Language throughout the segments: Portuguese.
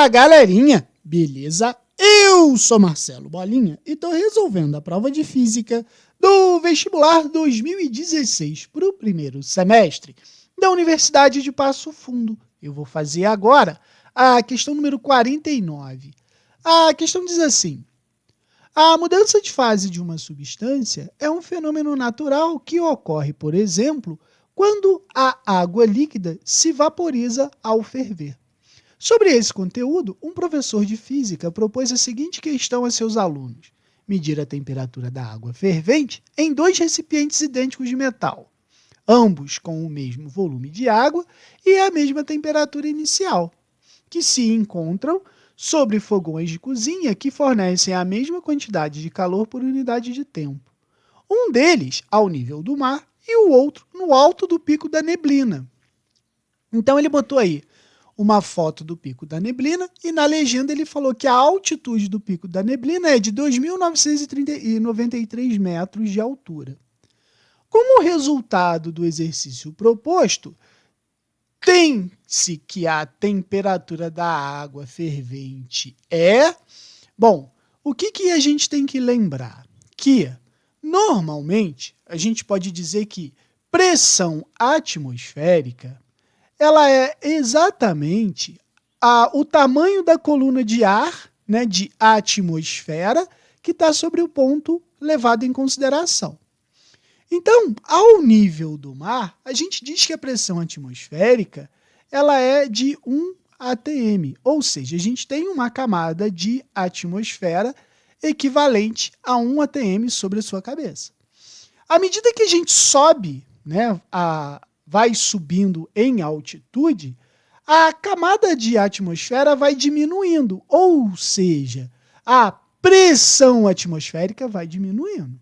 Fala, galerinha! Beleza? Eu sou Marcelo Bolinha e estou resolvendo a prova de Física do vestibular 2016 para o primeiro semestre da Universidade de Passo Fundo. Eu vou fazer agora a questão número 49. A questão diz assim: a mudança de fase de uma substância é um fenômeno natural que ocorre, por exemplo, quando a água líquida se vaporiza ao ferver. Sobre esse conteúdo, um professor de física propôs a seguinte questão a seus alunos: medir a temperatura da água fervente em dois recipientes idênticos de metal, ambos com o mesmo volume de água e a mesma temperatura inicial, que se encontram sobre fogões de cozinha que fornecem a mesma quantidade de calor por unidade de tempo. Um deles ao nível do mar e o outro no alto do pico da neblina. Então ele botou aí uma foto do pico da neblina e na legenda ele falou que a altitude do pico da neblina é de 2.993 metros de altura. Como resultado do exercício proposto, tem-se que a temperatura da água fervente é... Bom, o que a gente tem que lembrar? Que, normalmente, a gente pode dizer que pressão atmosférica ela é exatamente o tamanho da coluna de ar, né, de atmosfera, que está sobre o ponto levado em consideração. Então, ao nível do mar, a gente diz que a pressão atmosférica ela é de 1 atm, ou seja, a gente tem uma camada de atmosfera equivalente a 1 atm sobre a sua cabeça. À medida que a gente sobe, né, vai subindo em altitude, a camada de atmosfera vai diminuindo, ou seja, a pressão atmosférica vai diminuindo.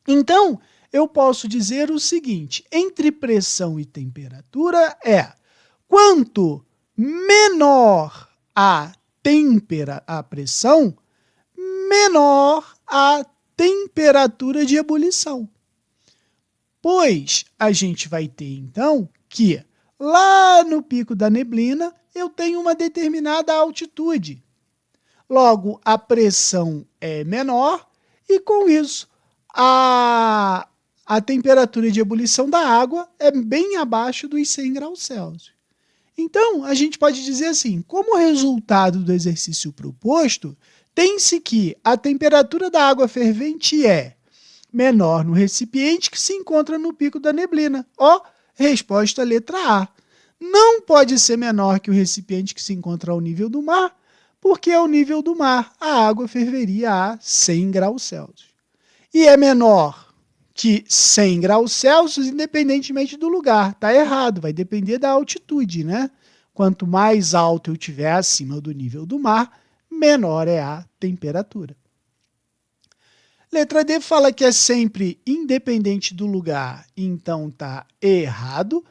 Então, eu posso dizer o seguinte: entre pressão e temperatura quanto menor a pressão, menor a temperatura de ebulição. Pois a gente vai ter, então, que lá no pico da neblina eu tenho uma determinada altitude. Logo, a pressão é menor e, com isso, a temperatura de ebulição da água é bem abaixo dos 100 graus Celsius. Então, a gente pode dizer assim: como resultado do exercício proposto, tem-se que a temperatura da água fervente é menor no recipiente que se encontra no pico da neblina. Resposta letra A. Não pode ser menor que o recipiente que se encontra ao nível do mar, porque ao nível do mar a água ferveria a 100 graus Celsius. E é menor que 100 graus Celsius independentemente do lugar. Está errado, vai depender da altitude, né? Quanto mais alto eu estiver acima do nível do mar, menor é a temperatura. Letra D fala que é sempre independente do lugar, então está errado.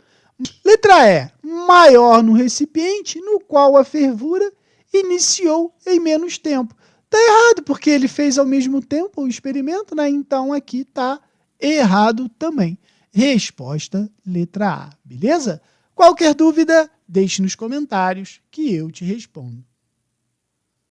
Letra E, maior no recipiente no qual a fervura iniciou em menos tempo. Está errado, porque ele fez ao mesmo tempo o experimento, né? Então aqui está errado também. Resposta letra A, beleza? Qualquer dúvida, deixe nos comentários que eu te respondo.